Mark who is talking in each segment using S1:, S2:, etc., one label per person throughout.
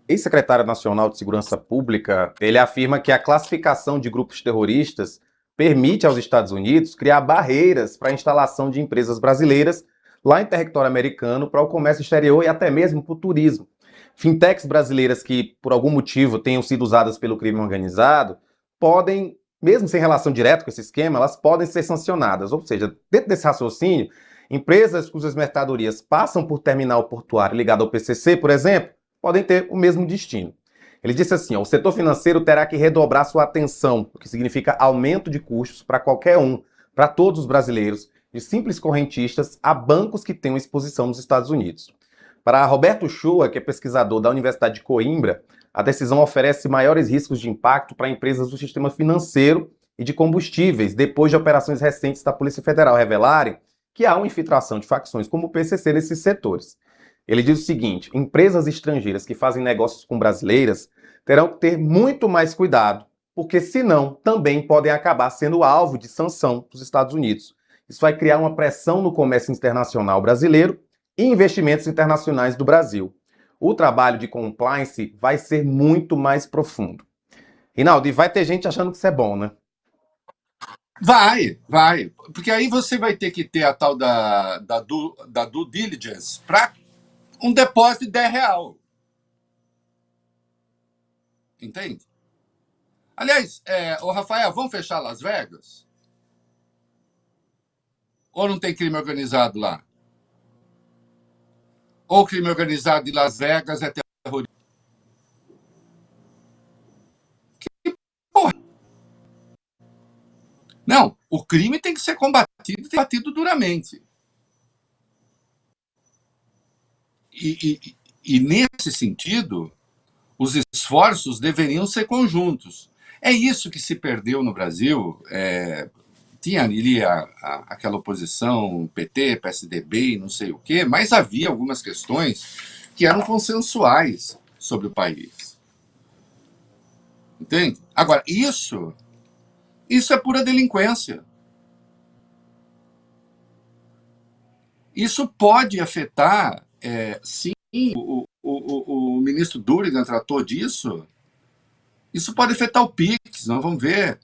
S1: ex-secretário nacional de Segurança Pública, ele afirma que a classificação de grupos terroristas permite aos Estados Unidos criar barreiras para a instalação de empresas brasileiras lá em território americano para o comércio exterior e até mesmo para o turismo. Fintechs brasileiras que, por algum motivo, tenham sido usadas pelo crime organizado, podem, mesmo sem relação direta com esse esquema, elas podem ser sancionadas. Ou seja, dentro desse raciocínio, empresas cujas mercadorias passam por terminal portuário ligado ao PCC, por exemplo, podem ter o mesmo destino. Ele disse assim, ó, o setor financeiro terá que redobrar sua atenção, o que significa aumento de custos para qualquer um, para todos os brasileiros, de simples correntistas a bancos que tenham exposição nos Estados Unidos. Para Roberto Shoa, que é pesquisador da Universidade de Coimbra, a decisão oferece maiores riscos de impacto para empresas do sistema financeiro e de combustíveis, depois de operações recentes da Polícia Federal revelarem que há uma infiltração de facções como o PCC nesses setores. Ele diz o seguinte, empresas estrangeiras que fazem negócios com brasileiras terão que ter muito mais cuidado, porque senão também podem acabar sendo alvo de sanção dos Estados Unidos. Isso vai criar uma pressão no comércio internacional brasileiro e investimentos internacionais do Brasil. O trabalho de compliance vai ser muito mais profundo. Rinaldo, e vai ter gente achando que isso é bom, né?
S2: Vai. Porque aí você vai ter que ter a tal da due diligence para um depósito de R$10. Entende? Aliás, ô Rafael, vamos fechar Las Vegas? Ou não tem crime organizado lá? Ou crime organizado de Las Vegas é terrorismo? Que porra? Não, o crime tem que ser combatido duramente. E nesse sentido, os esforços deveriam ser conjuntos. É isso que se perdeu no Brasil. Tinha ali aquela oposição PT, PSDB e não sei o quê, mas havia algumas questões que eram consensuais sobre o país. Entende? Agora, isso é pura delinquência. Isso pode afetar, sim, o ministro Durigan tratou disso. Isso pode afetar o PIX, nós vamos ver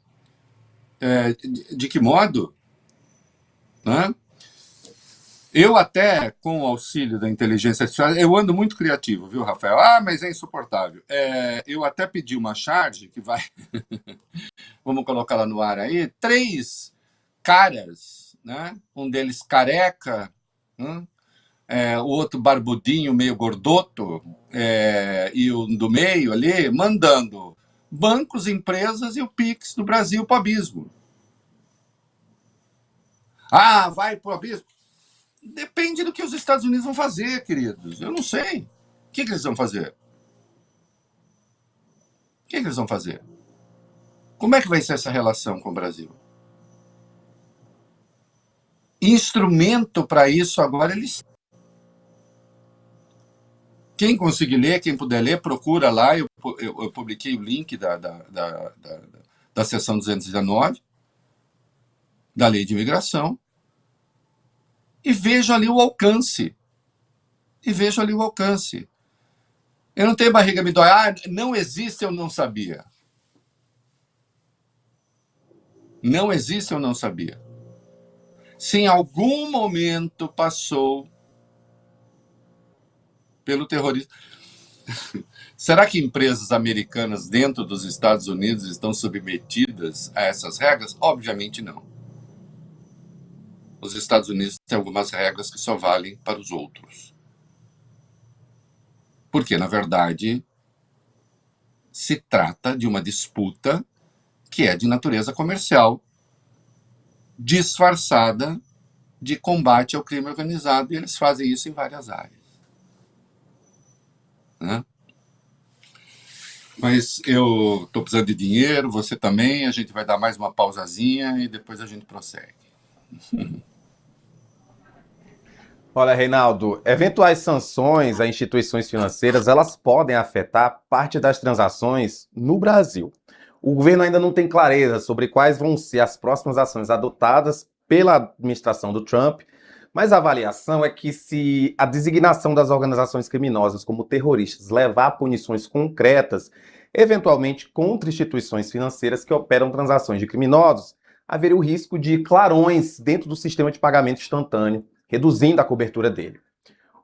S2: de que modo. Né? Eu até, com o auxílio da inteligência artificial, eu ando muito criativo, viu, Rafael? Mas é insuportável. Eu até pedi uma charge que vai... Vamos colocar lá no ar aí. 3 caras, né? Um deles careca, né? O outro barbudinho, meio gordoto, e o do meio ali, mandando bancos, empresas e o PIX do Brasil para o abismo. Vai para o abismo? Depende do que os Estados Unidos vão fazer, queridos. Eu não sei. O que eles vão fazer? O que eles vão fazer? Como é que vai ser essa relação com o Brasil? Instrumento para isso agora eles... Quem conseguir ler, quem puder ler, procura lá. Eu publiquei o link da seção 219 da Lei de Imigração e vejo ali o alcance. Eu não tenho barriga me dói. Não existe, eu não sabia. Não existe, eu não sabia. Se em algum momento passou pelo terrorismo... Será que empresas americanas dentro dos Estados Unidos estão submetidas a essas regras? Obviamente não. Os Estados Unidos têm algumas regras que só valem para os outros. Porque, na verdade, se trata de uma disputa que é de natureza comercial, disfarçada de combate ao crime organizado, e eles fazem isso em várias áreas. Né? Mas eu estou precisando de dinheiro, você também, a gente vai dar mais uma pausazinha e depois a gente prossegue.
S1: Olha, Reinaldo, eventuais sanções a instituições financeiras, elas podem afetar parte das transações no Brasil. O governo ainda não tem clareza sobre quais vão ser as próximas ações adotadas pela administração do Trump Mas a avaliação é que se a designação das organizações criminosas como terroristas levar a punições concretas, eventualmente contra instituições financeiras que operam transações de criminosos, haveria o risco de clarões dentro do sistema de pagamento instantâneo, reduzindo a cobertura dele.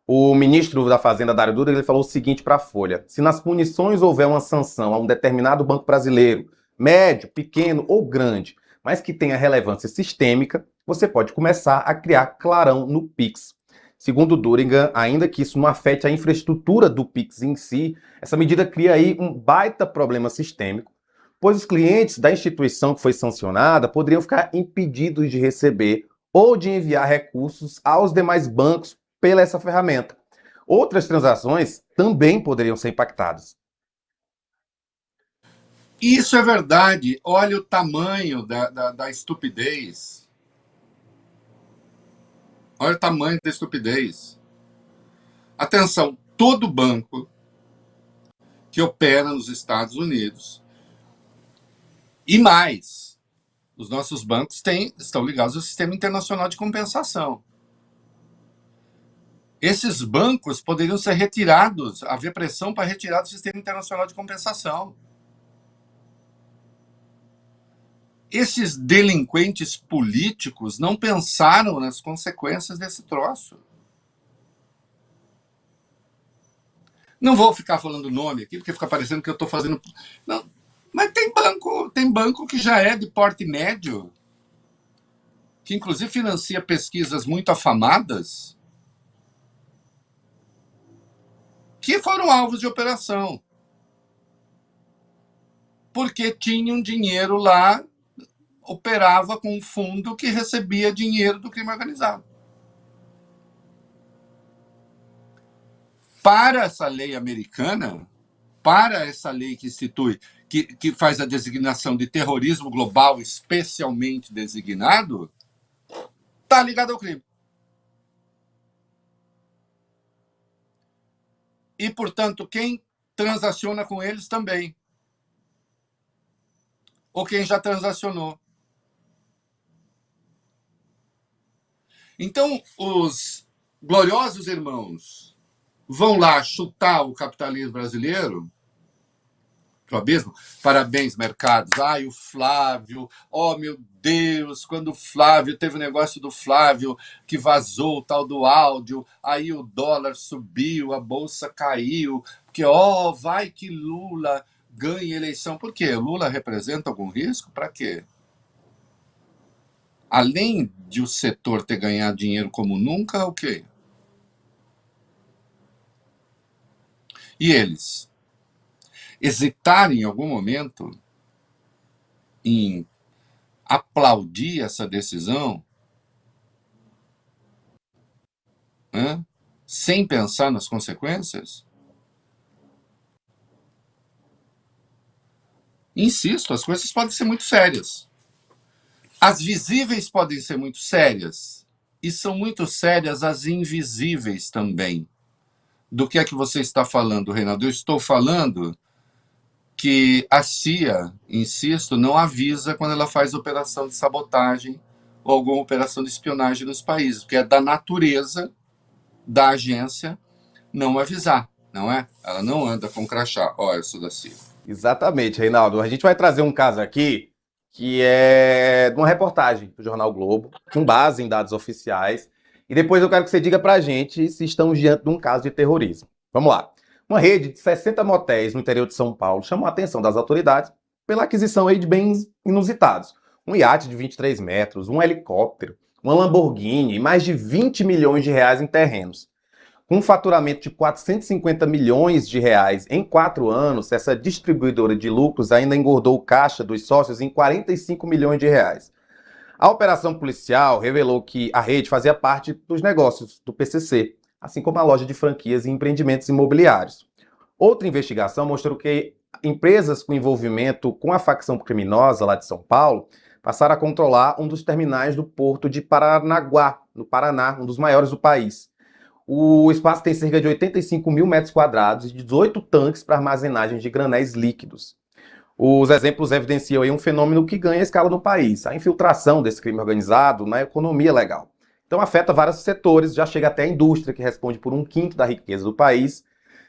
S1: O ministro da Fazenda, Dário Duda, ele falou o seguinte para a Folha: se nas punições houver uma sanção a um determinado banco brasileiro, médio, pequeno ou grande, mas que tenha relevância sistêmica, você pode começar a criar clarão no Pix. Segundo Durigan, ainda que isso não afete a infraestrutura do Pix em si, essa medida cria aí um baita problema sistêmico, pois os clientes da instituição que foi sancionada poderiam ficar impedidos de receber ou de enviar recursos aos demais bancos pela essa ferramenta. Outras transações também poderiam ser impactadas.
S2: Isso é verdade. Olha o tamanho da estupidez. Olha o tamanho da estupidez. Atenção, todo banco que opera nos Estados Unidos e mais, os nossos bancos estão ligados ao Sistema Internacional de Compensação. Esses bancos poderiam ser retirados, haver pressão para retirar do Sistema Internacional de Compensação. Esses delinquentes políticos não pensaram nas consequências desse troço. Não vou ficar falando o nome aqui, porque fica parecendo que eu estou fazendo... Não, mas tem banco que já é de porte médio, que inclusive financia pesquisas muito afamadas, que foram alvos de operação. Porque tinham dinheiro lá, operava com um fundo que recebia dinheiro do crime organizado. Para essa lei americana, para essa lei que institui, que faz a designação de terrorismo global especialmente designado, está ligado ao crime. E, portanto, quem transaciona com eles também. Ou quem já transacionou. Então, os gloriosos irmãos vão lá chutar o capitalismo brasileiro pro abismo. Parabéns, mercados. Ai, o Flávio, oh meu Deus, quando o Flávio, teve o negócio do Flávio que vazou o tal do áudio, aí o dólar subiu, a bolsa caiu, porque, vai que Lula ganha eleição. Por quê? Lula representa algum risco? Para quê? Além de o setor ter ganhado dinheiro como nunca, o quê? E eles hesitarem em algum momento em aplaudir essa decisão, sem pensar nas consequências? Insisto, as coisas podem ser muito sérias. As visíveis podem ser muito sérias, e são muito sérias as invisíveis também. Do que é que você está falando, Reinaldo? Eu estou falando que a CIA, insisto, não avisa quando ela faz operação de sabotagem ou alguma operação de espionagem nos países, porque é da natureza da agência não avisar, não é? Ela não anda com crachá. Eu sou da CIA.
S1: Exatamente, Reinaldo. A gente vai trazer um caso aqui que é de uma reportagem do Jornal Globo, com base em dados oficiais, e depois eu quero que você diga pra gente se estamos diante de um caso de terrorismo. Vamos lá. Uma rede de 60 motéis no interior de São Paulo chamou a atenção das autoridades pela aquisição aí de bens inusitados. Um iate de 23 metros, um helicóptero, uma Lamborghini e mais de 20 milhões de reais em terrenos. Com um faturamento de 450 milhões de reais em 4 anos, essa distribuidora de lucros ainda engordou o caixa dos sócios em 45 milhões de reais. A operação policial revelou que a rede fazia parte dos negócios do PCC, assim como a loja de franquias e empreendimentos imobiliários. Outra investigação mostrou que empresas com envolvimento com a facção criminosa lá de São Paulo passaram a controlar um dos terminais do porto de Paranaguá, no Paraná, um dos maiores do país. O espaço tem cerca de 85 mil metros quadrados e 18 tanques para armazenagem de granéis líquidos. Os exemplos evidenciam aí um fenômeno que ganha escala no país, a infiltração desse crime organizado na economia legal. Então afeta vários setores, já chega até a indústria, que responde por 1/5 da riqueza do país.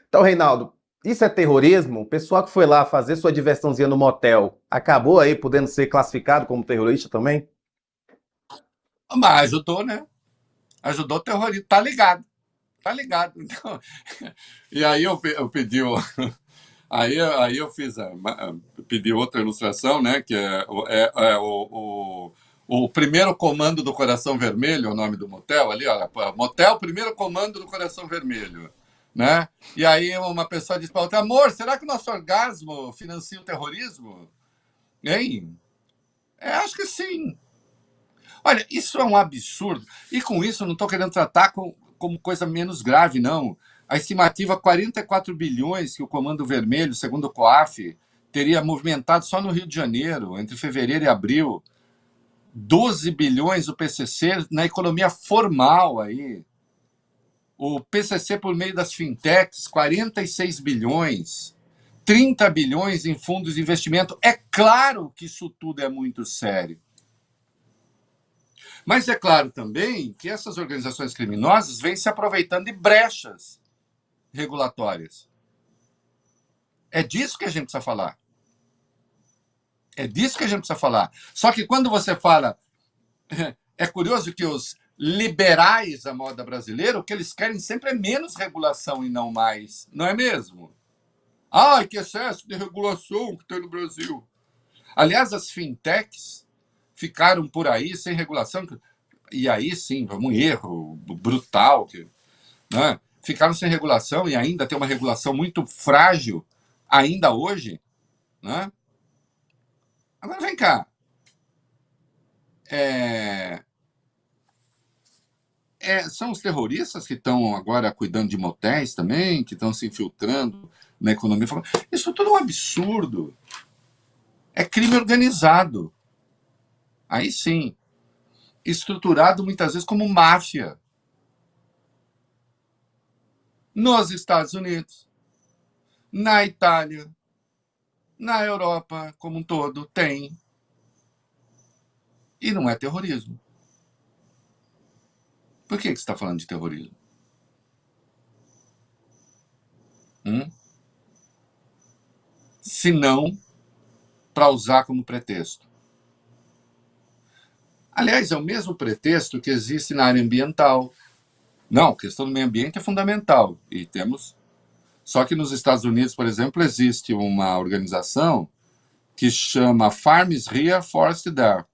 S1: Então, Reinaldo, isso é terrorismo? O pessoal que foi lá fazer sua diversãozinha no motel acabou aí podendo ser classificado como terrorista também?
S2: Mas ajudou, né? Ajudou o terrorista. Tá ligado. Tá ligado. Então, e aí eu pedi aí eu fiz pedi outra ilustração, né? Que o primeiro comando do Coração Vermelho, é o nome do motel ali, olha, motel primeiro comando do Coração Vermelho, né? E aí uma pessoa disse para outra: amor, será que o nosso orgasmo financia o terrorismo? Hein? Acho que sim. Olha, isso é um absurdo. E com isso eu não estou querendo tratar como coisa menos grave, não. A estimativa 44 bilhões que o Comando Vermelho, segundo o COAF, teria movimentado só no Rio de Janeiro, entre fevereiro e abril. 12 bilhões o PCC na economia formal aí. O PCC por meio das fintechs, 46 bilhões. 30 bilhões em fundos de investimento. É claro que isso tudo é muito sério. Mas é claro também que essas organizações criminosas vêm se aproveitando de brechas regulatórias. É disso que a gente precisa falar. É disso que a gente precisa falar. Só que quando você fala... É curioso que os liberais da moda brasileira, o que eles querem sempre é menos regulação e não mais. Não é mesmo? Ai, que excesso de regulação que tem no Brasil. Aliás, as fintechs ficaram por aí sem regulação. E aí sim, um erro brutal, né? Ficaram sem regulação e ainda tem uma regulação muito frágil, ainda hoje. Né? Agora vem cá. São os terroristas que estão agora cuidando de motéis também, que estão se infiltrando na economia. Isso tudo é um absurdo. É crime organizado. Aí sim. Estruturado muitas vezes como máfia. Nos Estados Unidos, na Itália, na Europa como um todo, tem. E não é terrorismo. Por que você está falando de terrorismo? Se não para usar como pretexto. Aliás, é o mesmo pretexto que existe na área ambiental. Não, a questão do meio ambiente é fundamental. E temos. Só que nos Estados Unidos, por exemplo, existe uma organização que chama Farms Here, Forest There.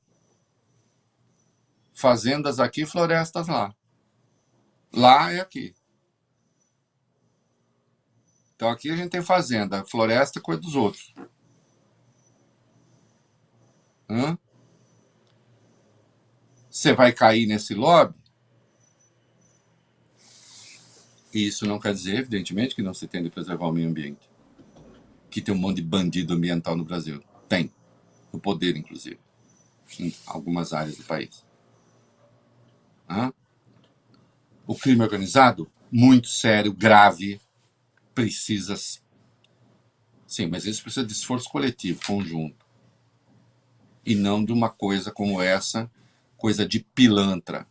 S2: Fazendas aqui, florestas lá. Lá é aqui. Então aqui a gente tem fazenda, floresta, coisa dos outros. Você vai cair nesse lobby? E isso não quer dizer, evidentemente, que não se tem de preservar o meio ambiente. Que tem um monte de bandido ambiental no Brasil. Tem. No poder, inclusive. Em algumas áreas do país. O crime organizado, muito sério, grave, precisa... Sim, mas isso precisa de esforço coletivo, conjunto. E não de uma coisa como essa, coisa de pilantra.